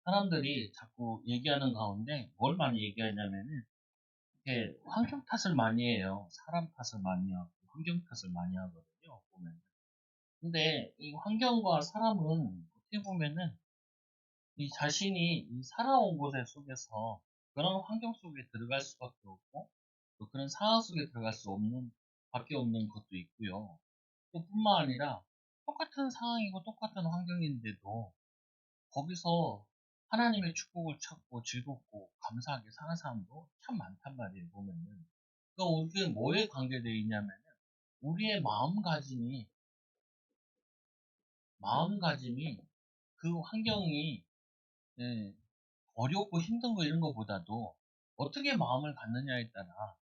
사람들이 자꾸 얘기하는 가운데 뭘 많이 얘기하냐면은 이렇게 환경 탓을 많이 해요. 사람 탓을 많이 하고 환경 탓을 많이 하거든요. 보면. 근데 이 환경과 사람은 어떻게 보면은 이 자신이 이 살아온 곳에 속에서 그런 환경 속에 들어갈 수밖에 없고 또 그런 상황 속에 들어갈 수 없는 밖에 없는 것도 있고요. 또 뿐만 아니라 똑같은 상황이고 똑같은 환경인데도 거기서 하나님의 축복을 찾고 즐겁고 감사하게 사는 사람도 참 많단 말이에요, 보면은. 그러니까 이게 뭐에 관계되어 있냐면은, 우리의 마음가짐이 그 환경이, 예, 어렵고 힘든 거 이런 거보다도 어떻게 마음을 갖느냐에 따라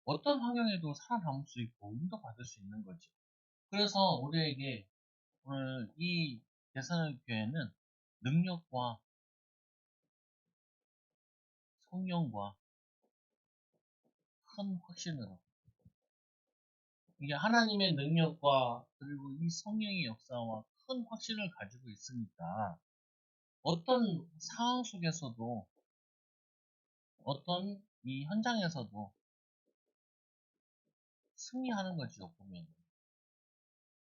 어떤 환경에도 살아남을 수 있고 인도받을 수 있는 거죠. 그래서 우리에게 오늘 이 대선의 교회는 능력과 성령과 큰 확신으로 이게 하나님의 능력과 그리고 이 성령의 역사와 큰 확신을 가지고 있으니까 어떤 상황 속에서도 어떤 이 현장에서도 승리하는 거죠, 보면.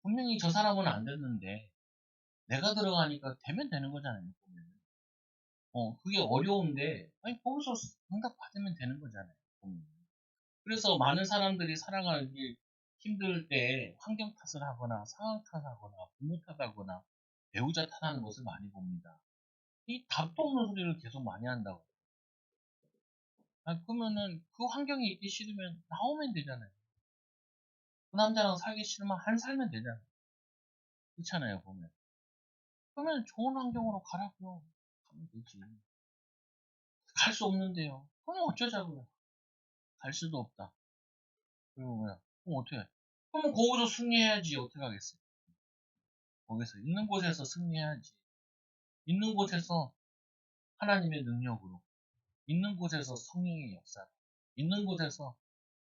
분명히 저 사람은 안 됐는데 내가 들어가니까 되면 되는 거잖아요, 보면. 그게 어려운데 아니 거기서 응답 받으면 되는 거잖아요, 보면. 그래서 많은 사람들이 살아가기 힘들 때 환경 탓을 하거나 상황 탓하거나 부모 탓하거나 배우자 탓하는 것을 많이 봅니다. 이 답도 없는 소리를 계속 많이 한다고. 그러면은 그 환경에 있기 싫으면 나오면 되잖아요. 그 남자랑 살기 싫으면 안 살면 되잖아요. 그렇잖아요, 보면. 그러면 좋은 환경으로 가라고요. 가면 되지. 갈 수 없는데요. 그럼 어쩌자고요. 갈 수도 없다. 그리고 뭐야. 그럼 어떻게 해? 그럼 거기서 승리해야지. 어떻게 하겠어요? 거기서 있는 곳에서 승리해야지. 있는 곳에서 하나님의 능력으로, 있는 곳에서 성령의 역사로, 있는 곳에서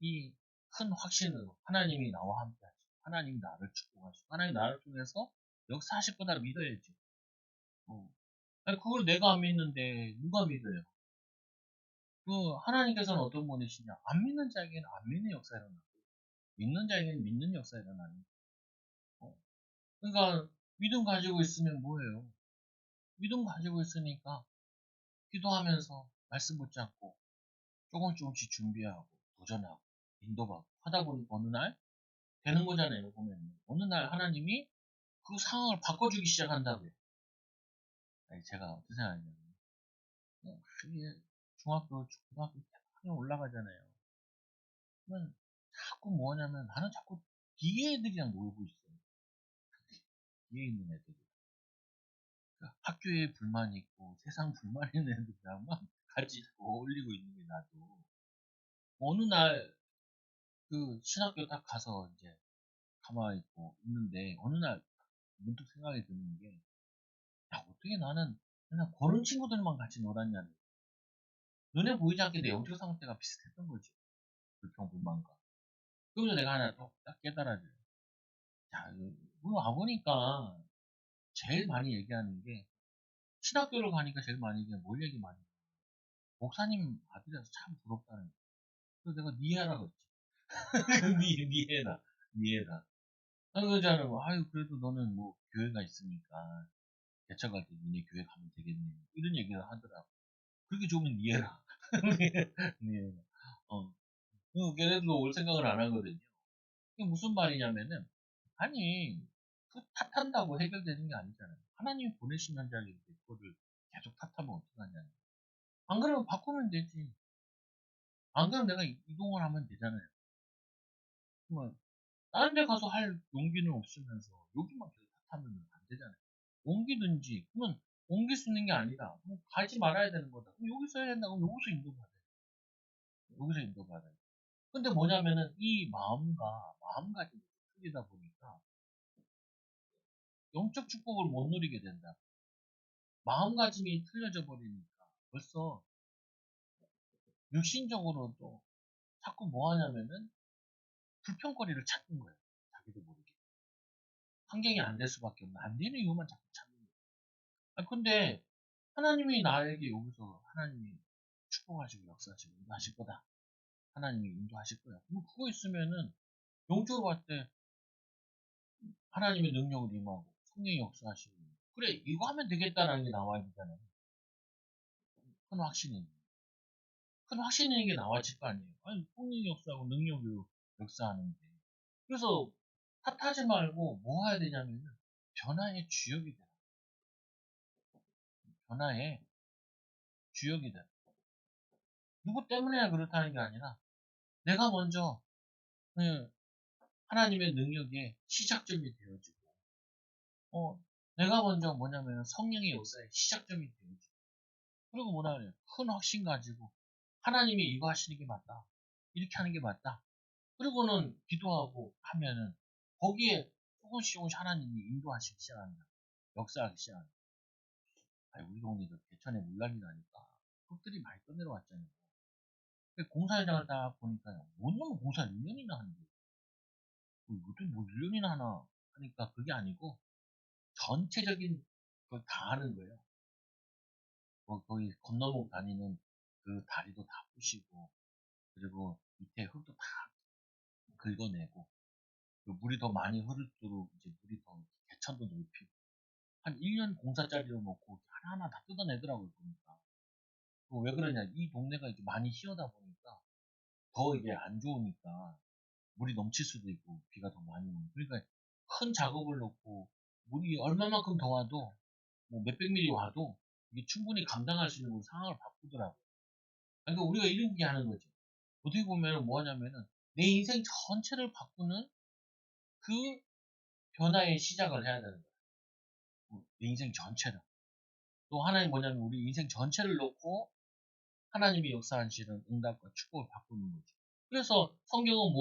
이 큰 확신으로 하나님이 나와 함께하시고 하나님이 나를 축복하시고 하나님이 나를 통해서 역사하실 거다 믿어야지. 아니, 그걸 내가 안 믿는데 누가 믿어요? 그 하나님께서는 어떤 분이시냐? 안 믿는 자에게는 안 믿는 역사 일어나고 믿는 자에게는 믿는 역사 일어나는. 어. 그러니까 믿음 가지고 있으면 뭐예요? 믿음 가지고 있으니까 기도하면서 말씀 붙잡고 조금씩 준비하고 도전하고 인도받고 하다 보니 어느 날 되는 거잖아요. 보면 어느 날 하나님이 그 상황을 바꿔주기 시작한다고요. 아니, 제가 어떻게 생각하냐면 그게 중학교, 고등학교 쭉 올라가잖아요. 그러면 자꾸 뭐냐면 나는 자꾸 뒤에 애들이랑 놀고 있어요. 뒤에 있는 애들이. 그러니까 학교에 불만이 있고 세상 불만 있는 애들이랑만 같이 자꾸 어울리고 있는 게 나도. 어느 날 그 신학교 딱 가서 이제 가만히 있고 있는데 어느 날 문득 생각이 드는 게, 야, 어떻게 나는 맨날 그런 친구들만 같이 놀았냐는. 눈에 보이지 않게 내 영적 상태가 비슷했던 거지. 불평불만과. 그러면서 내가 하나 딱 깨달아져요. 야, 이거 와보니까 제일 많이 얘기하는 게, 신학교를 가니까 제일 많이 얘기하는 뭘 얘기 많이 해요. 목사님 아들이라서 참 부럽다는 거. 그래서 내가 니해라 그랬지. 니해라. 그러잖아. 아유, 그래도 너는 뭐 교회가 있으니까 개척할 때 니네 교회 가면 되겠네. 이런 얘기를 하더라고. 그렇게 좋으면 니해라. 니해라. 어. 걔네들도 올 생각을 안 하거든요. 이게 무슨 말이냐면은, 아니, 그 탓한다고 해결되는 게 아니잖아요. 하나님이 보내신 현장인데, 그거를 계속 탓하면 어떡하냐는. 안 그러면 바꾸면 되지. 안 그러면 내가 이동을 하면 되잖아요. 그러면, 다른 데 가서 할 용기는 없으면서, 여기만 계속 탓하면 안 되잖아요. 옮기든지, 그러면 옮길 수 있는 게 아니라, 그럼 가지 말아야 되는 거다. 그럼 여기서 해야 된다. 그럼 여기서 인도받아요. 여기서 인도받아요. 근데 뭐냐면은, 이 마음가짐이 틀리다 보니까, 영적 축복을 못 누리게 된다. 마음가짐이 틀려져 버리니까 벌써 육신적으로도 자꾸 뭐 하냐면은 불평거리를 찾는 거예요. 자기도 모르게. 환경이 안 될 수밖에 없는, 안 되는 이유만 자꾸 찾는 거예요. 근데 하나님이 나에게 여기서 하나님이 축복하시고 역사하시고 인도하실 거다. 하나님이 인도하실 거야. 그거 있으면은 영적으로 봤을 때 하나님의 능력을 임하고 성령의 역사하시고 그래 이거 하면 되겠다라는 게 나와야 되잖아요. 큰 확신이 큰 확신 있는 게 나와질 거 아니에요. 아니 성령의 역사하고 능력이 역사하는데 그래서 탓하지 말고 뭐 해야 되냐면은 변화의 주역이 돼. 변화의 주역이 돼. 누구 때문에 그렇다는 게 아니라 내가 먼저 그 하나님의 능력의 시작점이 되어지고 내가 먼저 뭐냐면 성령의 역사의 시작점이 되어지고 그리고 뭐라 그래요? 큰 확신 가지고 하나님이 이거 하시는 게 맞다. 이렇게 하는 게 맞다. 그리고는 기도하고 하면은 거기에 조금씩 하나님이 인도하시기 시작합니다. 역사하기 시작합니다. 아니, 우리 동네도 개천에 물난리 나니까 흙들이 많이 떠내려왔잖아요. 공사 현장을 딱 보니까요. 뭐냐면 공사 1년이나 하는 거예요. 이것도 뭐 1년이나 하나 하니까 그게 아니고 전체적인 걸 다 하는 거예요. 거기 건너목 다니는 그 다리도 다 부시고 그리고 밑에 흙도 다 긁어내고 물이 더 많이 흐를수록 이제 물이 더 개천도 넓히고 한 1년 공사짜리로 놓고 하나하나 다 뜯어내더라고요 보니까. 왜 그러냐 이 동네가 이제 많이 희어다 보니까 더 이게 안 좋으니까 물이 넘칠 수도 있고 비가 더 많이 오고 그러니까 큰 작업을 놓고 물이 얼마만큼 더 와도 뭐 몇백 미리 와도 이게 충분히 감당할 수 있는 상황을 바꾸더라고요. 그러니까 우리가 이런 게 하는 거죠. 어떻게 보면 뭐 하냐면은 내 인생 전체를 바꾸는 그 변화의 시작을 해야 되는 거예요. 내 인생 전체를. 또 하나님 뭐냐면 우리 인생 전체를 놓고 하나님이 역사하시는 응답과 축복을 바꾸는 거죠. 그래서 성경은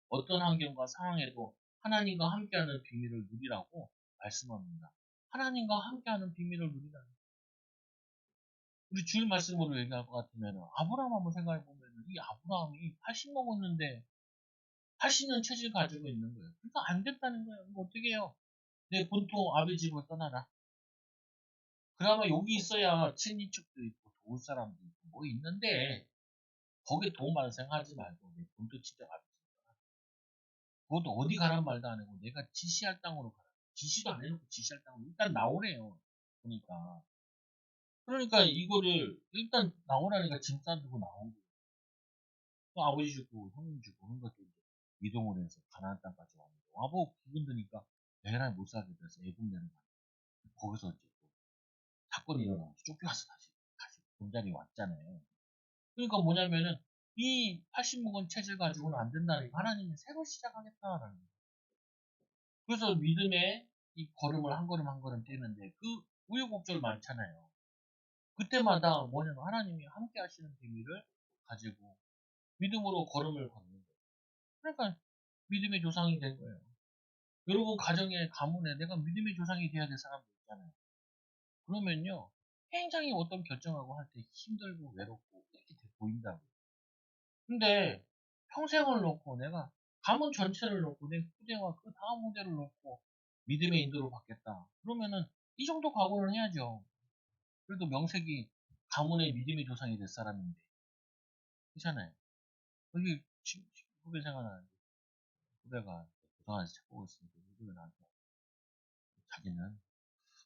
어떤 환경과 상황에도 하나님과 함께하는 비밀을 누리라고 말씀합니다. 하나님과 함께하는 비밀을 누리라. 우리 주일 말씀으로 얘기할 것 같으면 아브라함 한번 생각해 보면 이 아브라함이 80 먹었는데 80년 체질 가지고 있는 거예요. 그러니까 안 됐다는 거예요. 이거 어떻게 해요? 내 본토 아비 집을 떠나라. 그나마 여기 있어야 친인척도 있고 도울 사람도 있고 뭐 있는데 거기에 도움 받을 생각하지 말고 내 본토 친척 아비 집 떠나라. 그것도 어디 가란 말도 안 하고 내가 지시할 땅으로 가라. 지시도 안 해놓고 지시할 땅으로 일단 나오래요. 보니까. 그러니까 이거를 일단 나오라니까 짐 싸들고 나온 거예요. 또 아버지 죽고 형님 죽고 그런 것도 이제 이동을 해서 가나안 땅까지 왔는데 와보고 기분 드니까 내가 못 살게 돼서 애국 내는 거야. 거기서 이제 또 사건이 일어나서 쫓겨와서 다시 본자리에 왔잖아요. 그러니까 뭐냐면은 이 80묵은 체질 가지고는 안 된다니까 하나님이 새로 시작하겠다라는 거예요. 그래서 믿음의 이 걸음을 한 걸음 한 걸음 떼는데 그 우여곡절 많잖아요. 그때마다 뭐냐면 하나님이 함께 하시는 비밀을 가지고 믿음으로 걸음을 걷는 거예요. 그러니까 믿음의 조상이 된 거예요. 여러분 가정에 가문에 내가 믿음의 조상이 돼야 될 사람들 있잖아요. 그러면요 굉장히 어떤 결정하고 할 때 힘들고 외롭고 이렇게 돼 보인다고. 근데 평생을 놓고 내가 가문 전체를 놓고 내 후대와 그 다음 후대를 놓고 믿음의 인도를 받겠다. 그러면은 이 정도 각오를 해야죠. 그래도 명색이 가문의 믿음의 조상이 될 사람인데 그렇잖아요. 여기 후배 생활하는데 후배가 고등학교 찾고 있으니까 후배가 나한테 자기는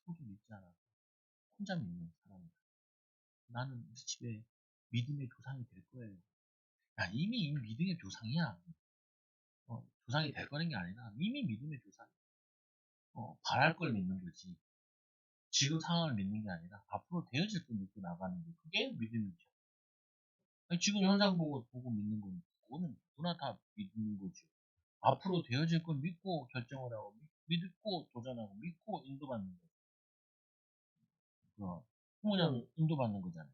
아무도 믿지 않아. 혼자 믿는 사람이다. 나는 우리 집에 믿음의 조상이 될 거예요. 야, 이미 믿음의 조상이야. 조상이 될 거는 게 아니라 이미 믿음의 조상. 바랄 걸 믿는 거지. 지금 상황을 믿는 게 아니라 앞으로 되어질 걸 믿고 나가는 게 그게 믿음이죠. 아니, 지금 현상 보고 믿는 건 그거는 누구나 다 믿는 거죠. 앞으로 되어질 걸 믿고 결정을 하고 믿고 도전하고 믿고 인도받는 거죠. 그냥 인도받는 거잖아요.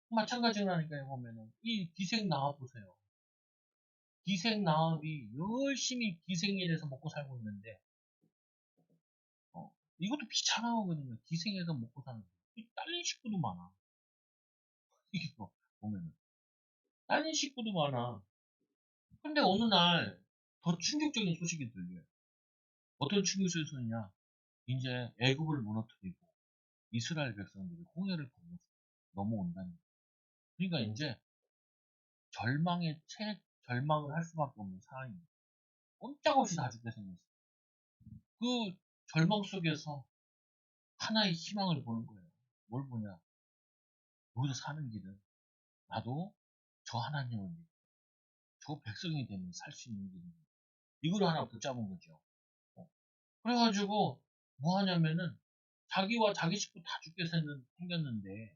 마찬가지라니까요. 보면은 이 기생 나와 보세요. 기생 나업이 열심히 기생일에서 먹고 살고 있는데 이것도 비참하거든요. 기생에서 먹고 사는 거. 딸린 식구도 많아. 이게 뭐 보면은 딸린 식구도 많아. 근데 어느 날 더 충격적인 소식이 들려요. 어떤 충격 소식이냐? 이제 애굽을 무너뜨리고 이스라엘 백성들이 홍해를 건너서 넘어온다는 거예요. 그러니까 이제 절망을 할 수밖에 없는 상황입니다. 꼼짝없이 다 죽게 생겼어요. 그 절망 속에서 하나의 희망을 보는 거예요. 뭘 보냐? 여기서 사는 길은 나도 저 하나님을 믿고 저 백성이 되면 살 수 있는 길입니다. 이걸 하나 붙잡은 거죠. 그래가지고 뭐 하냐면은 자기와 자기 식구 다 죽게 생겼는데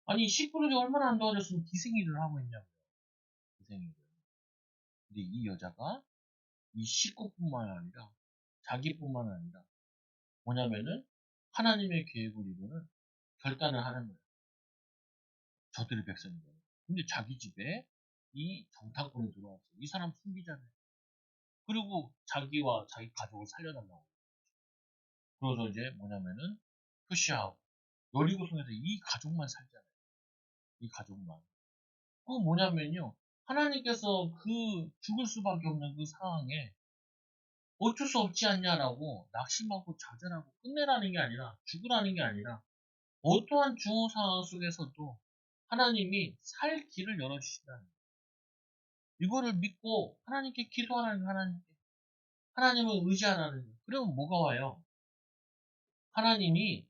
아니 식구들이 얼마나 안 도와줬으면 기생일을 하고 있냐고요. 기생일을. 근데 이 여자가 이 식구뿐만 아니라 자기뿐만 아니라 뭐냐면은 하나님의 계획을 이루는 결단을 하는 거예요. 저들의 백성이거든요. 근데 자기 집에 이 정탐꾼이 들어왔어요. 이 사람 숨기잖아요. 그리고 자기와 자기 가족을 살려달라고. 그래서 이제 뭐냐면은 표시하고 여리고성에서 이 가족만 살잖아요. 이 가족만. 그거 뭐냐면요. 하나님께서 그 죽을 수밖에 없는 그 상황에 어쩔 수 없지 않냐라고 낙심하고 좌절하고 끝내라는 게 아니라 죽으라는 게 아니라 어떠한 중호 상황 속에서도 하나님이 살 길을 열어주신다는 거예요. 이거를 믿고 하나님께 기도하는 하나님을 의지하라는 거예요. 그러면 뭐가 와요? 하나님이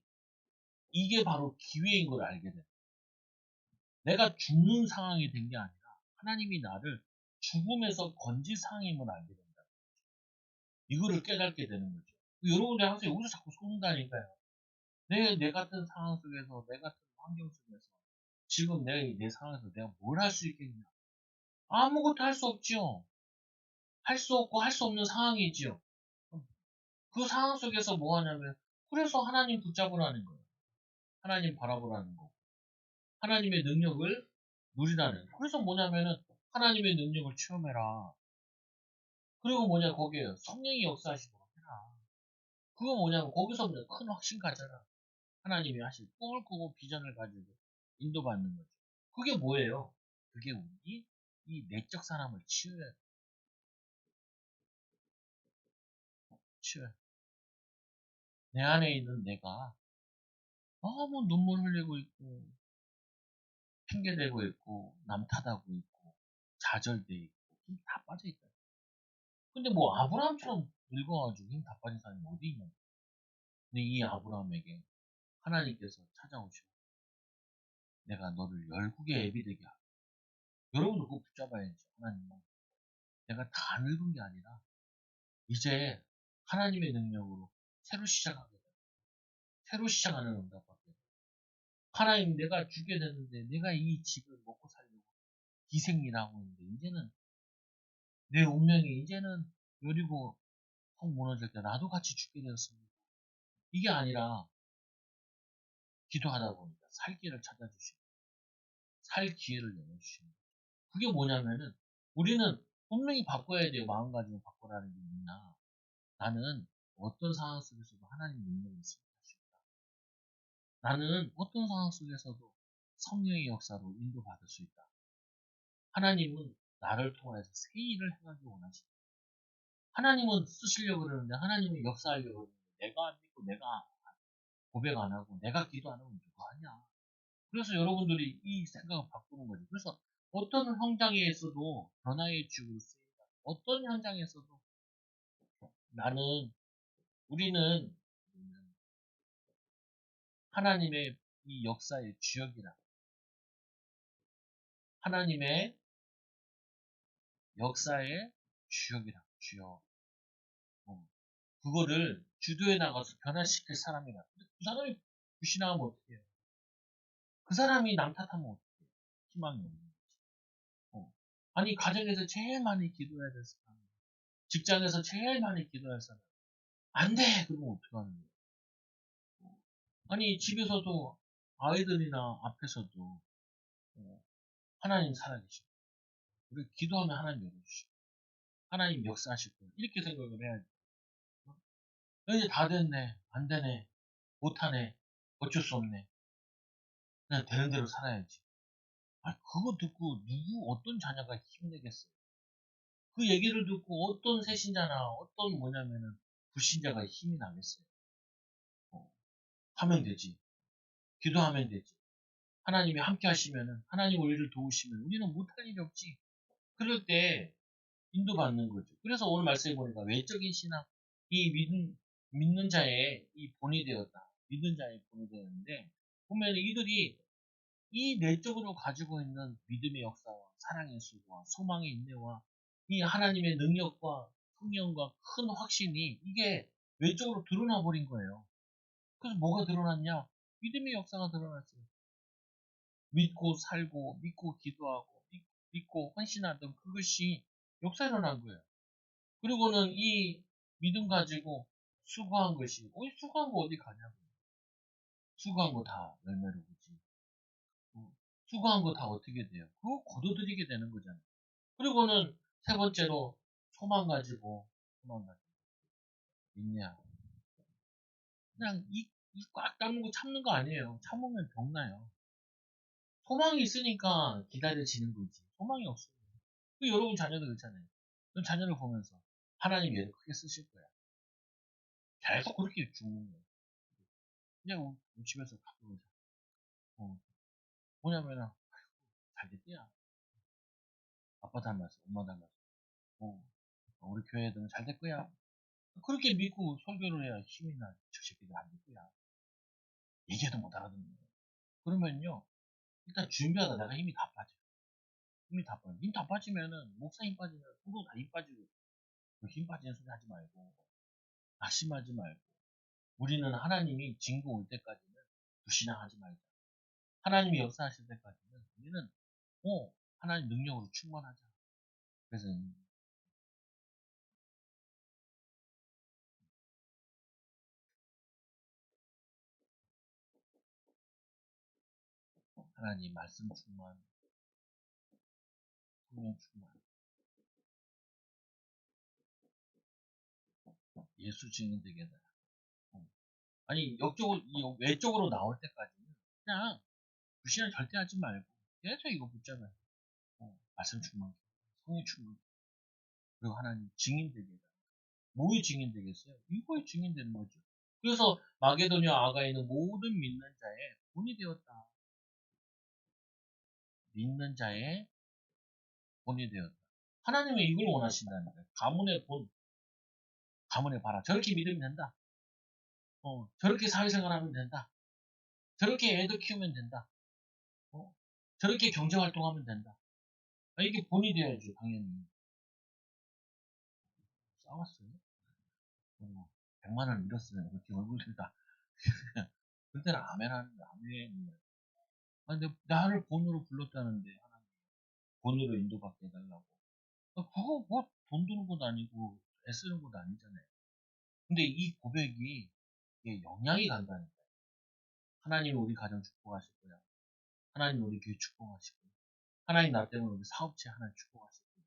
이게 바로 기회인 걸 알게 돼요. 내가 죽는 상황이 된 게 아니라 하나님이 나를 죽음에서 건질 상황임을 알게 된다. 이거를 깨닫게 되는 거죠. 여러분들 항상 여기서 자꾸 속는다니까요. 내 같은 상황 속에서, 내 같은 환경 속에서, 지금 내 상황에서 내가 뭘 할 수 있겠냐? 아무것도 할 수 없지요. 할 수 없고 할 수 없는 상황이지요. 그 상황 속에서 뭐 하냐면, 그래서 하나님 붙잡으라는 거예요. 하나님 바라보라는 거. 하나님의 능력을 누리라는. 그래서 뭐냐면은, 하나님의 능력을 체험해라. 그리고 뭐냐, 거기에 성령이 역사하시도록 해라. 그거 뭐냐면, 거기서 뭐냐, 큰 확신 가져라. 하나님이 하실 꿈을 꾸고 비전을 가지고 인도받는 거죠. 그게 뭐예요? 그게 우리 이 내적 사람을 치유해. 내 안에 있는 내가 너무 눈물 흘리고 있고 핑계대고 있고 남 탓하고 있고 좌절돼 있고 힘 다 빠져 있다. 근데 뭐 아브라함처럼 늙어가지고 힘 다 빠진 사람이 어디 있냐? 근데 이 아브라함에게 하나님께서 찾아오시고 내가 너를 열국의 애비 되게 하고 여러분도 그거 붙잡아야죠. 하나님은 내가 다 늙은 게 아니라 이제 하나님의 능력으로 새로 시작하게 돼. 새로 시작하는 응답받게 돼. 하나님 내가 죽게 됐는데 내가 이 집을 먹고 살려고 희생이라고 있는데 이제는 내 운명이 이제는 여리고 성 무너질 때 나도 같이 죽게 되었습니다. 이게 아니라 기도하다 보니까 살 길을 찾아주시고 살 기회를 열어주시는 거예요. 그게 뭐냐면은 우리는 분명히 바꿔야 돼요. 마음가짐을 바꾸라는 게 있나. 나는 어떤 상황 속에서도 하나님 능력이 있을 수 있다. 나는 어떤 상황 속에서도 성령의 역사로 인도받을 수 있다. 하나님은 나를 통해서 새 일을 행하기 원하신다. 하나님은 쓰시려고 그러는데 하나님은 역사하려고 그러는데 내가 안 믿고 내가 고백 안 하고 내가 기도 안 하면 누가 하냐. 그래서 여러분들이 이 생각을 바꾸는 거죠. 그래서 어떤 현장에서도 변화의 주를 쓰인다. 어떤 현장에서도 나는 우리는 하나님의 이 역사의 주역이라. 하나님의 역사의 주역이라. 주역. 그거를 주도해 나가서 변화시킬 사람이라. 그 사람이 불신하면 어떻게 해요? 그 사람이 남 탓하면 어떻게 해요? 희망이 없는 거지. 아니, 가정에서 제일 많이 기도해야 될 사람. 직장에서 제일 많이 기도할 사람. 안 돼! 그러면 어떡하는 거예요? 아니, 집에서도 아이들이나 앞에서도 하나님 살아계시고, 우리 기도하면 하나님 열어주시고, 하나님 역사하실 거예요. 이렇게 생각을 해야지. 이제 다 됐네. 안 되네. 못하네. 어쩔 수 없네. 그냥 되는 대로 살아야지. 아, 그거 듣고 어떤 자녀가 힘내겠어요? 그 얘기를 듣고 어떤 새신자나 어떤 뭐냐면은 불신자가 힘이 나겠어요. 하면 되지. 기도하면 되지. 하나님이 함께 하시면은, 하나님 우리를 도우시면 우리는 못할 일이 없지. 그럴 때 인도받는 거죠. 그래서 오늘 말씀해 보니까 외적인 신앙, 이 믿는 자의 이 본이 되었다. 믿는 자의 본이 되었는데, 보면 이들이 이 내적으로 가지고 있는 믿음의 역사와 사랑의 수고와 소망의 인내와 이 하나님의 능력과 성령과 큰 확신이 이게 외적으로 드러나 버린 거예요. 그래서 뭐가 드러났냐? 믿음의 역사가 드러났어요. 믿고 살고, 믿고 기도하고, 믿고 헌신하던 그것이 역사에 일어난 거예요. 그리고는 이 믿음 가지고 수고한 것이, 수고한 거 어디 가냐고요. 수고한 거 다 열매로 보지. 수고한 거 다 어떻게 돼요? 그거 거둬들이게 되는 거잖아요. 그리고는 세 번째로 소망 가지고 믿냐. 그냥 꽉 다물고 참는 거 아니에요. 참으면 병나요. 소망이 있으니까 기다려지는 거지. 소망이 없어요. 그 여러분 자녀도 그렇잖아요. 그럼 자녀를 보면서 하나님 얘를 크게 쓰실 거야. 계속 그렇게 죽는 거예요. 그냥 우리 집에서 가끔 어, 뭐냐면 잘 됐대야. 아빠 닮았어, 엄마 닮았어. 어, 우리 교회 애들은 잘 될 거야. 그렇게 믿고 설교를 해야 힘이 나. 저 새끼들 안 될 거야. 얘기해도 못 알아듣는 거야. 그러면요, 일단 준비하다 내가 힘이 다 빠져. 힘이 다 빠져. 힘 다 빠지면은, 목사 힘 빠지면, 후도 다 힘 빠지고, 힘 빠지는 소리 하지 말고, 낙심하지 말고, 우리는 하나님이 진고 올 때까지는 불신앙하지 말자. 하나님이 역사하실 때까지는 우리는, 하나님 능력으로 충만하자. 그래서, 하나님 말씀 충만, 성령 충만, 예수 증인 되게 해달라. 아니, 외적으로 나올 때까지는 그냥 불신을 절대 하지 말고, 계속 이거 붙잡아요. 말씀 충만, 성령 충만, 그리고 하나님 증인 되게 해달라. 뭐의 증인 되겠어요? 이거의 증인 되는 거죠. 그래서 마게도냐 아가이는 모든 믿는 자의 본이 되었다. 믿는 자의 본이 되었다. 하나님은 이걸 원하신다는 거예요. 가문의 본, 가문의 바라. 저렇게 믿으면 된다. 저렇게 사회생활하면 된다. 저렇게 애도 키우면 된다. 어, 저렇게 경제활동하면 된다. 이게 본이 되어야죠, 당연히. 싸웠어요. 100만 원 잃었으면 그렇게 얼굴들 다. 그때는 아멘 하는데, 아멘. 근데 나를 본으로 불렀다는데, 하나님. 본으로 인도받게 해달라고. 그거 뭐 돈 드는 것도 아니고, 애쓰는 것도 아니잖아요. 근데 이 고백이 이게 영향이 간다니까요. 하나님 우리 가정 축복하실 거야. 하나님 우리 교회 축복하실 거야. 하나님 나 때문에 우리 사업체 하나 축복하실 거야.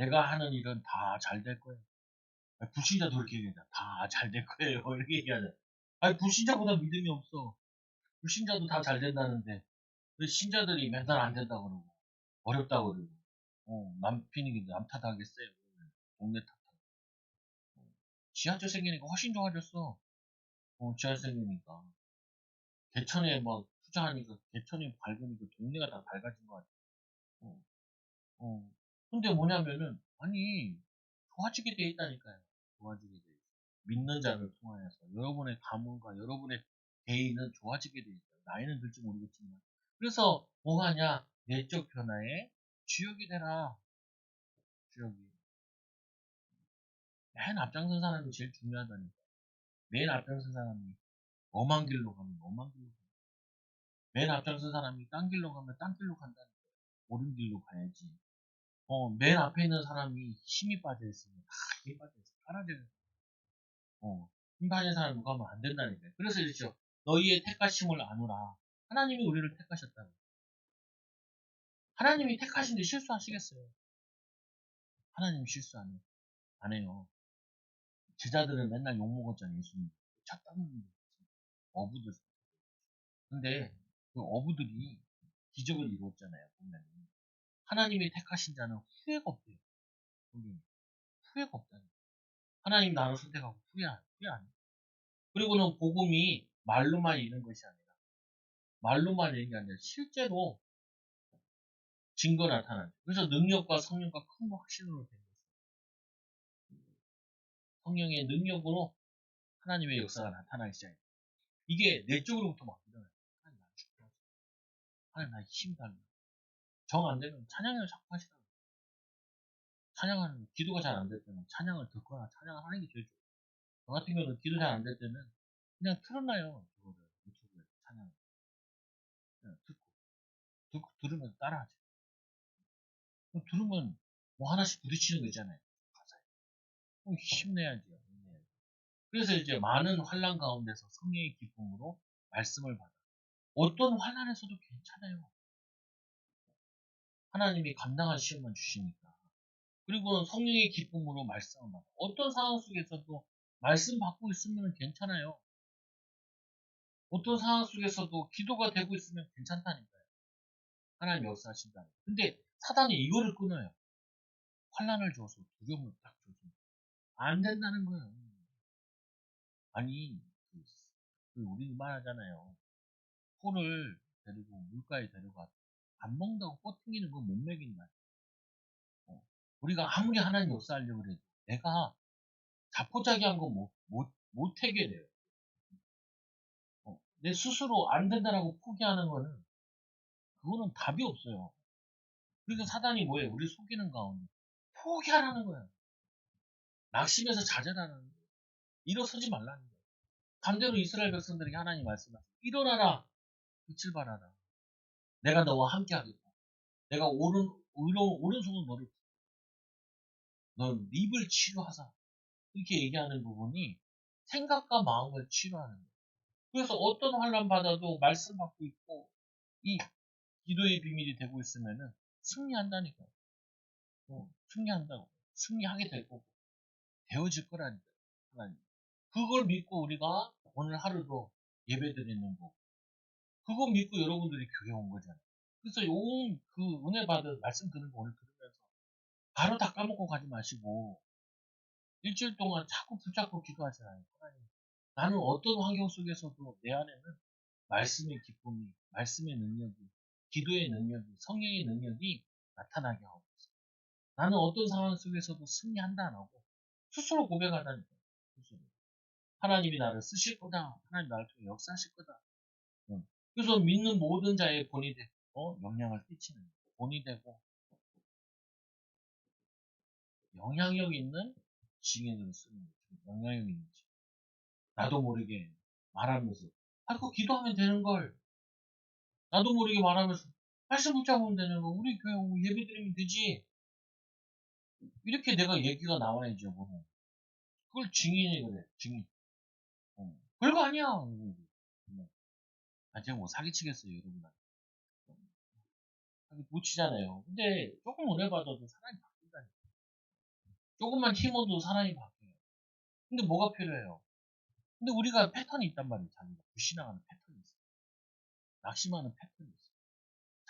내가 하는 일은 다 잘 될 거야. 불신자도 그렇게 얘기하잖아. 다 잘 될 거예요. 이렇게 얘기하잖아. 아니, 불신자보다 믿음이 없어. 불신자도 다 잘 된다는데, 왜 신자들이 맨날 안 된다고 그러고, 어렵다고 그러고, 남 피니기 남 탓하겠어요. 동네 탓하고. 지하철 생기니까 훨씬 좋아졌어. 지하철 생기니까. 개천에 막 투자하니까, 개천이 밝으니까 동네가 다 밝아진 것 같아. 어, 어. 근데 뭐냐면은, 아니, 좋아지게 돼 있다니까요. 좋아지게 돼 있어. 믿는 자를 통하여서 여러분의 가문과 여러분의 개인은 좋아지게 돼 있어요. 나이는 들지 모르겠지만. 그래서 뭐가 하냐? 내적 변화에 주역이 되라. 주역이. 맨 앞장선 사람이 제일 중요하다니까. 맨 앞장선 사람이 엄한 길로 가면 엄한 길로 가. 맨 앞장선 사람이 딴 길로 가면 딴 길로 간다니까. 옳은 길로 가야지. 맨 앞에 있는 사람이 힘이 빠져 있으면 다 힘이 빠져 있어. 사라져요. 힘 빠진 사람 누가 하면 안 된다니까요. 그래서 이렇죠. 너희의 택하심을 아노라. 하나님이 우리를 택하셨다고. 하나님이 택하신데 실수하시겠어요? 하나님 실수 안 해요. 제자들은 맨날 욕먹었잖아요, 예수님. 쳤다는 분들. 어부들. 근데 그 어부들이 기적을 이루었잖아요, 보면. 하나님이 택하신 자는 후회가 없대요. 거기 후회가 없다니. 하나님 나를 선택하고 후회 안 해. 그리고는 복음이 말로만 있는 것이 아니라 말로만 얘기 아니라 실제로 증거 나타나죠. 그래서 능력과 성령과 큰 거 확신으로 된 거죠. 성령의 능력으로 하나님의 역사가 나타나기 시작해요. 이게 내적으로부터 막 일어나요. 하나님 나 죽게 하시고, 하나님 나 힘 달라. 정 안 되면 찬양을 자꾸 하시라고. 찬양하는, 기도가 잘 안 될 때는 찬양을 듣거나 찬양을 하는 게 제일 좋아요. 저 같은 경우는 기도 잘 안 될 때는 그냥 틀어놔요. 그거를, 유튜브에 찬양. 그냥 듣고, 들으면서 따라하죠. 들으면 뭐 하나씩 부딪히는 거 있잖아요. 가사에. 그럼 힘내야죠. 힘내야죠. 그래서 이제 많은 환란 가운데서 성령의 기쁨으로 말씀을 받아. 어떤 환란에서도 괜찮아요. 하나님이 감당할 시험만 주시니까. 그리고 성령의 기쁨으로 말씀을 받아. 어떤 상황 속에서도 말씀 받고 있으면 괜찮아요. 어떤 상황 속에서도 기도가 되고 있으면 괜찮다니까요. 하나님 역사하신다. 근데 사단이 이거를 끊어요. 환란을 줘서 두려움을 딱 줘서 안 된다는 거예요. 아니 그, 우리 말하잖아요. 소를 데리고 물가에 데려가 밥 먹는다고 뻗팅기는 건 못 먹인다. 우리가 아무리 하나님 역사하려고 해도 내가 자포자기한 거 못 해결해요. 내 스스로 안 된다라고 포기하는 거는 그거는 답이 없어요. 그러니까 사단이 뭐예요? 우리 속이는 가운데 포기하라는 거예요. 낙심해서 자제라는 거예요. 일어서지 말라는 거예요. 반대로 이스라엘 백성들에게 하나님 말씀하세요. 일어나라. 빛을 발하라. 내가 너와 함께 하겠다. 내가 오른손으로 넌 입을 치료하사. 이렇게 얘기하는 부분이 생각과 마음을 치료하는 거예요. 그래서 어떤 환란 받아도 말씀 받고 있고 이 기도의 비밀이 되고 있으면은 승리한다니까요. 승리한다고. 승리하게 될 거고 되어질 거라니까요. 하나님. 그걸 믿고 우리가 오늘 하루도 예배 드리는 거. 그거 믿고 여러분들이 교회 온 거잖아요. 그래서 그 은혜 받은 말씀 듣는 거 오늘 들으면서 바로 다 까먹고 가지 마시고 일주일 동안 자꾸 붙잡고 기도하잖아요. 하나님, 나는 어떤 환경 속에서도 내 안에는 말씀의 기쁨이, 말씀의 능력이, 기도의 능력이, 성령의 능력이 나타나게 하고 있어요. 나는 어떤 상황 속에서도 승리한다 안 하고 스스로 고백하다니까요. 스스로. 하나님이 나를 쓰실 거다. 하나님 나를 통해 역사하실 거다. 그래서 믿는 모든 자의 본이 되고 영향을 끼치는 본이 되고 영향력 있는 증인으로 쓰는 거죠. 영향력 있는 증인. 나도 모르게 말하면서 그 기도하면 되는 걸 나도 모르게 말하면서 말씀 붙잡으면 되는 거 우리 교회 예배 드리면 되지 이렇게 내가 얘기가 나와야죠. 뭐. 그걸 증인이 그래 증인. 별거 아니야. 제가 뭐 사기치겠어요 여러분한테. 사기 못 치잖아요. 근데 조금 오래 받아도 사람이 바뀐다니까. 조금만 힘어도 사람이 바뀌어요. 근데 뭐가 필요해요? 근데 우리가 패턴이 있단 말이에요. 자기가 불신앙하는 패턴이 있어요. 낙심하는 패턴이 있어요.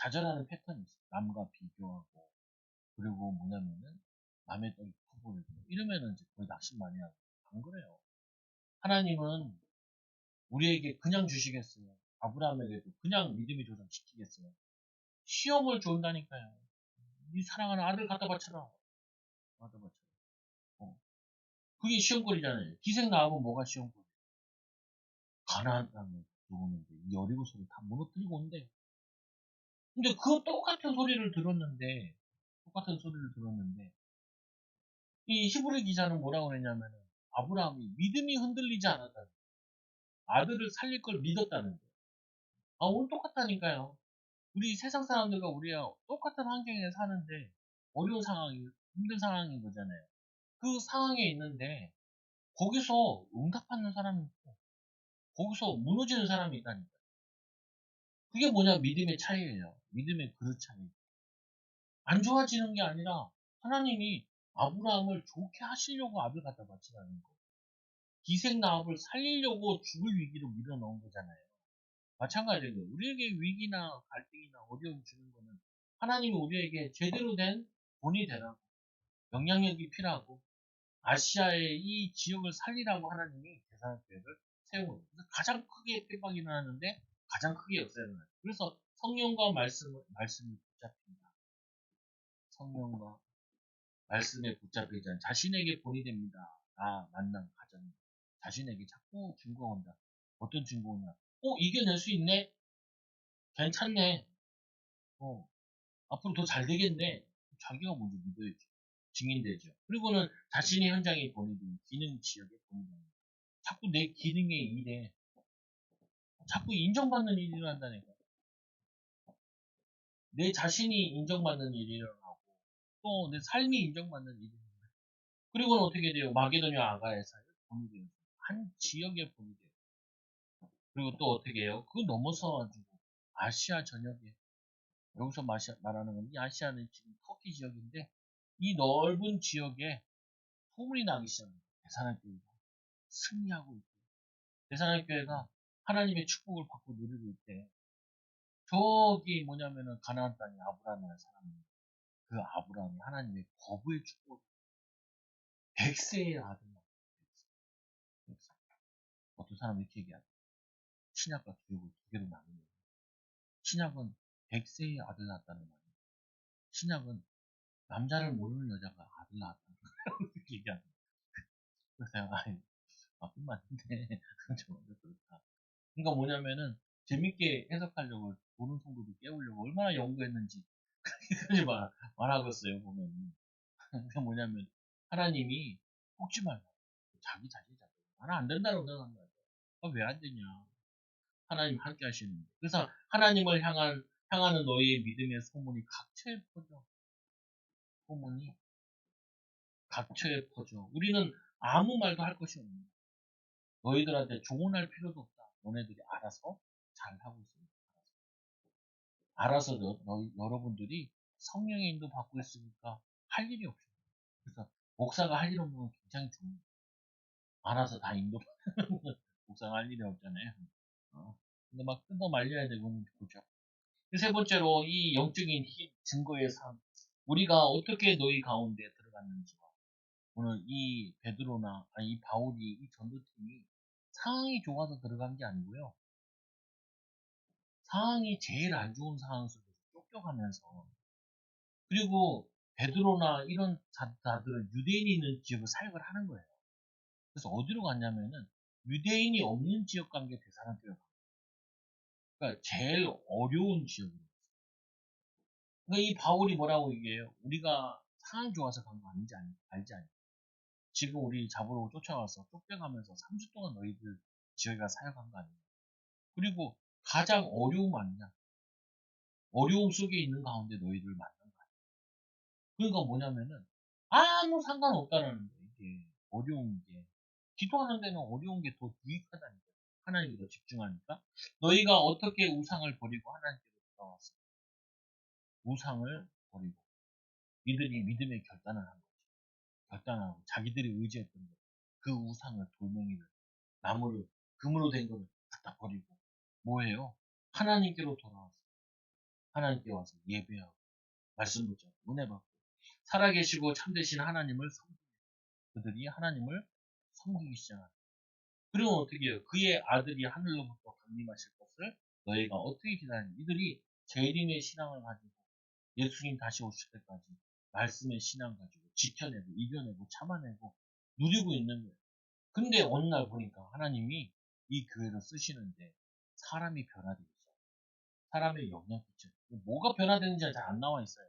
좌절하는 패턴이 있어요. 남과 비교하고 그리고 뭐냐면은 남의 떡이 커 보이고 이러면은 이제 거의 낙심 많이 하고 안 그래요. 하나님은 우리에게 그냥 주시겠어요. 아브라함에게도 그냥 믿음의 조상 시키겠어요. 시험을 준다니까요. 네 사랑하는 아들 갖다 바쳐라. 갖다 바쳐라. 어. 그게 시험거리잖아요. 기생 나하고 뭐가 시험거리? 가나안 땅을 들어오는데 이 여리고성을 다 무너뜨리고 온대. 근데 그 똑같은 소리를 들었는데 이 히브리 기자는 뭐라고 그랬냐면은 아브라함이 믿음이 흔들리지 않았다는 거예요. 아들을 살릴 걸 믿었다는 거예요. 오늘 똑같다니까요. 우리 세상 사람들과 우리가 똑같은 환경에 사는데 어려운 상황이 힘든 상황인 거잖아요. 그 상황에 있는데 거기서 응답하는 사람이 있고 거기서 무너지는 사람이 있다니까. 그게 뭐냐 믿음의 차이예요. 믿음의 그릇 차이. 안 좋아지는 게 아니라 하나님이 아브라함을 좋게 하시려고 아들 갖다 바치라는 거. 기생 나합을 살리려고 죽을 위기로 밀어넣은 거잖아요. 마찬가지로 우리에게 위기나 갈등이나 어려움 주는 거는 하나님이 우리에게 제대로 된 본이 되라고 영향력이 필요하고 아시아의 이 지역을 살리라고 하나님이 대산교회를 세운 거예요. 그래서 가장 크게 핍박이 일어나는데 가장 크게 역사를 해요. 그래서 성령과 말씀이 붙잡힌다. 성령과 말씀에 붙잡히자 자신에게 본이 됩니다. 만남, 가정. 자신에게 자꾸 증거가 온다. 어떤 증거냐? 이겨낼 수 있네? 괜찮네. 어, 앞으로 더 잘 되겠네. 자기가 먼저 믿어야죠. 증인되죠. 그리고는 자신의 현장에 본이 됩니다. 기능 지역에 본이 됩니다. 자꾸 내 기능의 일에 자꾸 인정받는 일이 일어난다니까. 내 자신이 인정받는 일이 일어나고 또 내 삶이 인정받는 일이 일어나고 그리고는 어떻게 돼요? 마게도냐 아가에서 본이 돼요. 한 지역에 본이 돼요. 그리고 또 어떻게 해요? 그거 넘어서 가지고 아시아 전역에 여기서 말하는 건 이 아시아는 지금 터키 지역인데 이 넓은 지역에 소문이 나기 시작합니다. 대산학교가 승리하고 있고 대산학교가 하나님의 축복을 받고 누리고 있대. 저기 뭐냐면은 가나안 땅에 아브라함이라는 사람이 그 아브라함이 하나님의 거부의 축복 100세의 아들 낳았어. 100세. 어떤 사람이 이렇게 얘기하죠. 신약과 구약을 두 개로 나누는 거예요. 신약은 100세의 아들 낳았다는 말이에요. 신약은 남자를 모르는 여자가 아들 낳았다는 거예요. 이렇게 얘기하는 거예요. 그래서 맞긴 맞는데 좀 그렇다. 그러니까 뭐냐면은 재밌게 해석하려고 보는 성도들 깨우려고 얼마나 연구했는지 그렇게까지 말하겠어요 보면은. 그게 뭐냐면 하나님이 속지 말라. 자기 자신 잡고 나는 안 된다고 생각한 거야. 왜 안 되냐? 하나님 함께 하시는데. 그래서 하나님을 향하는 너희의 믿음의 소문이 각처에 퍼져. 소문이 각처에 퍼져. 우리는 아무 말도 할 것이 없는. 너희들한테 조언할 필요도 없다. 너네들이 알아서 잘 하고 있습니다. 알아서 여러분들이 성령의 인도 받고 있으니까 할 일이 없어요. 그래서 목사가 할 일 없는 건 굉장히 좋은 거예요. 알아서 다 인도 목사가 할 일이 없잖아요. 근데 막 뜯어 말려야 되고는 그죠. 세 번째로 이 영적인 증거의 삶. 우리가 어떻게 너희 가운데 들어갔는지와 오늘 이 베드로나 이 바울이 이 전도팀이 상황이 좋아서 들어간 게 아니고요. 상황이 제일 안 좋은 상황 속에서 쫓겨가면서 그리고 베드로나 이런 자들은 유대인이 있는 지역을 사역을 하는 거예요. 그래서 어디로 갔냐면은 유대인이 없는 지역 관계 대사관교회로 갔어요. 그러니까 제일 어려운 지역으로. 그러니까 이 바울이 뭐라고 얘기해요? 우리가 상황 좋아서 간 거 아닌지 알지 않냐? 지금 우리 잡으러 쫓아와서 쫓겨가면서 3주 동안 너희들 지역에 사역한 거 아니냐? 그리고 가장 어려움 아니냐? 어려움 속에 있는 가운데 너희들 만난 거 아니냐? 그러니까 뭐냐면은 아무 상관없다라는 거예요. 이게 어려운 게 기도하는 데는 어려운 게 더 유익하다니까. 하나님께 더 집중하니까 너희가 어떻게 우상을 버리고 하나님께로 돌아왔어? 우상을 버리고 이들이 믿음의 결단을 한 거지. 결단하고 자기들이 의지했던 것, 그 우상을 돌멩이를 나무를 금으로 된 거를 갖다 버리고 뭐예요? 하나님께로 돌아왔어. 하나님께 와서 예배하고 말씀 붙잡고 은혜 받고 살아계시고 참되신 하나님을 섬기고 그들이 하나님을 섬기기 시작하는. 그러면 어떻게 해요? 그의 아들이 하늘로부터 강림하실 것을 너희가 어떻게 기다리냐? 이들이 재림의 신앙을 가지고 예수님 다시 오실 때까지 말씀의 신앙 가지고 지켜내고 이겨내고 참아내고 누리고 있는 거예요. 근데 어느 날 보니까 하나님이 이 교회를 쓰시는데 사람이 변화되고 있어요. 사람의 영향 끼쳐. 뭐가 변화되는지 잘 안 나와 있어요.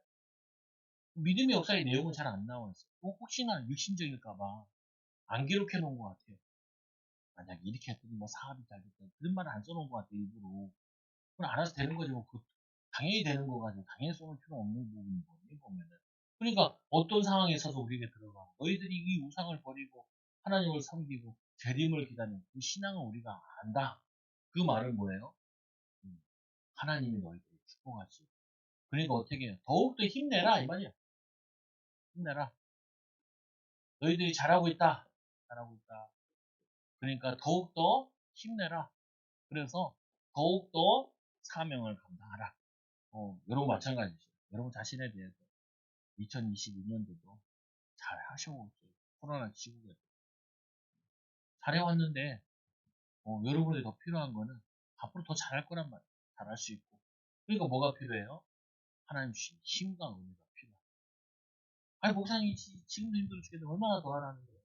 믿음의 역사의 내용은 잘 안 나와 있어요. 혹시나 육신적일까봐 안 기록해 놓은 것 같아요. 만약 이렇게 했더니 뭐 사업이 잘 됐다. 그런 말을 안 써놓은 것 같아요, 일부러. 그건 알아서 되는 거지, 뭐. 당연히 되는 거 가지고 당연히 써놓을 필요 없는 부분이거든요, 보면은. 그러니까 어떤 상황에 있어서 우리에게 들어가. 너희들이 이 우상을 버리고 하나님을 섬기고 재림을 기다리는 그 신앙을 우리가 안다. 그 말은 뭐예요? 하나님이 너희들을 축복하지. 그러니까 어떻게 해요? 더욱더 힘내라, 이 말이야. 힘내라. 너희들이 잘하고 있다. 잘하고 있다. 그러니까 더욱더 힘내라. 그래서 더욱더 사명을 감당하라. 여러분 마찬가지죠. 여러분 자신에 대해서 2022년도도 잘 하셔오고 있어요. 코로나 시국에. 잘해왔는데, 여러분이 더 필요한 거는 앞으로 더 잘할 거란 말이에요. 잘할 수 있고. 그러니까 뭐가 필요해요? 하나님 주신 힘과 은혜가 필요해요. 아니, 목사님, 지금도 힘들어 죽겠는데 얼마나 더 하라는 거예요?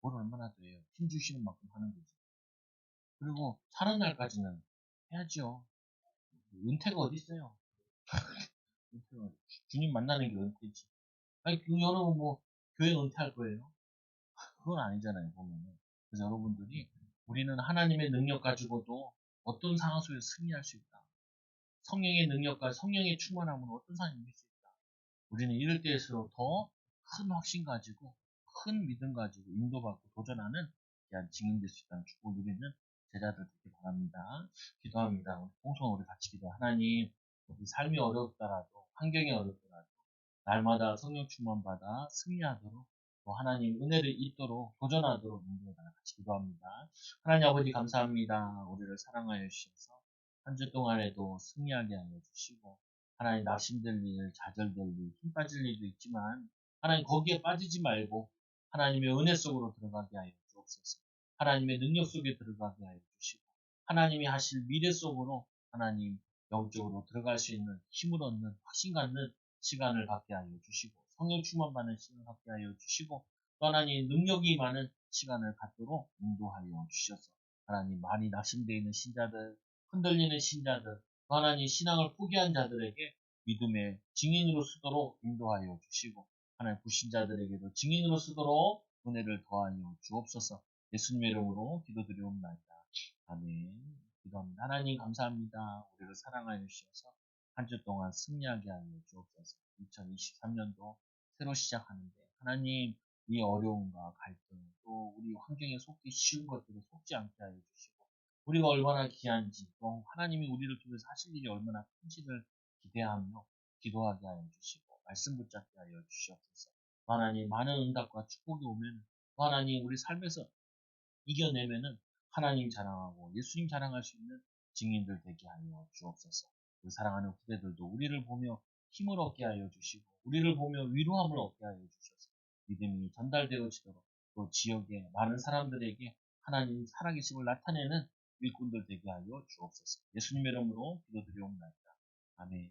뭘 얼마나 더 해요? 힘 주시는 만큼 하는 거지. 그리고 사는 날까지는 해야죠. 은퇴가 어디 있어요? 은퇴가 주님 만나는 게 은퇴지. 아니, 여러분 뭐 교회 은퇴할 거예요? 그건 아니잖아요, 보면은. 그래서 여러분들이 우리는 하나님의 능력 가지고도 어떤 상황 속에 승리할 수 있다. 성령의 능력과 성령의 충만함으로 어떤 상황이 이길 수 있다. 우리는 이럴 때일수록 더 큰 확신 가지고 큰 믿음 가지고 인도받고 도전하는 귀한 증인될 수 있다는 축복을 누리는 제자들 되길 바랍니다. 기도합니다. 우리 공성 우리 같이 기도. 하나님, 우리 삶이 어렵더라도 환경이 어렵더라도 날마다 성령 충만 받아 승리하도록 또 하나님 은혜를 입도록 도전하도록 인도해달라 같이 기도합니다. 하나님 아버지 감사합니다. 우리를 사랑하여 주셔서 한 주 동안에도 승리하게 하여 주시고 하나님 낙심될 일, 좌절될 일, 힘 빠질 일도 있지만 하나님 거기에 빠지지 말고 하나님의 은혜 속으로 들어가게 하여 주옵소서. 하나님의 능력 속에 들어가게 하여 주시고 하나님이 하실 미래 속으로 하나님 영적으로 들어갈 수 있는 힘을 얻는 확신 갖는 시간을 갖게 하여 주시고 성령 충만받는 시간을 갖게 하여 주시고 또 하나님 능력이 많은 시간을 갖도록 인도하여 주셔서 하나님 많이 낙심되어 있는 신자들 흔들리는 신자들 또 하나님 신앙을 포기한 자들에게 믿음의 증인으로 쓰도록 인도하여 주시고 하나님 불신자들에게도 증인으로 쓰도록 은혜를 더하여 주옵소서. 예수님의 이름으로 기도드리옵나이다. 아멘. 기도합니다. 하나님 감사합니다. 우리를 사랑하여 주셔서 한 주 동안 승리하게 하여 주옵소서. 2023년도 새로 시작하는데 하나님 이 어려움과 갈등 또 우리 환경에 속기 쉬운 것들을 속지 않게 하여 주시고 우리가 얼마나 귀한지 또 하나님이 우리를 통해서 하실 일이 얼마나 큰지를 기대하며 기도하게 하여 주시고 말씀 붙잡게 하여 주시옵소서. 하나님 많은 응답과 축복이 오면 하나님 우리 삶에서 이겨내면은 하나님 자랑하고 예수님 자랑할 수 있는 증인들 되게 하여 주옵소서. 그 사랑하는 후대들도 우리를 보며 힘을 얻게 하여 주시고 우리를 보며 위로함을 얻게 하여 주셔서 믿음이 전달되어지도록 또 지역의 많은 사람들에게 하나님 살아계심을 나타내는 일꾼들 되게 하여 주옵소서. 예수님의 이름으로 기도드리옵나이다. 아멘.